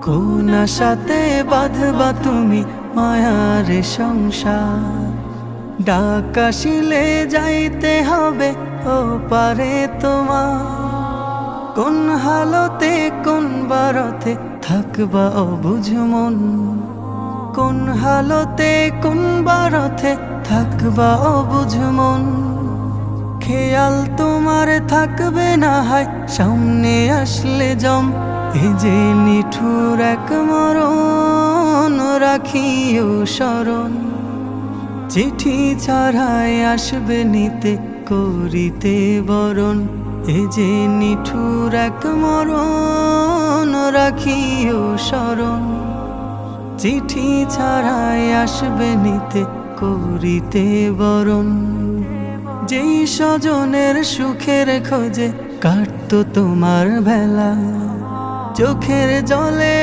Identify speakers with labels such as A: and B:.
A: কোন আশাতে বাঁধবা তুমি মায়ার সংসার। ডাক আসিলে যাইতে হবে ও পারে তোমার। কোন হালতে কোন বারতে থাকবা অবুঝ মন। কোন হালতে কোন বারতে থাকবা অবুঝ মন। খেয়াল তোমার থাকবে না হয় সামনে আসলে জম। এ যে নিঠুর এক মরণ রাখিও স্মরণ। চিঠি ছাড়াই আসবে নিতে করিতে বরণ। এ যে নিঠুর এক মরণ রাখিও স্মরণ। চিঠি ছাড়াই আসবে নিতে করিতে বরণ। যেই স্বজনের সুখের খোঁজে কাটতো তোমার বেলা, চোখের জলে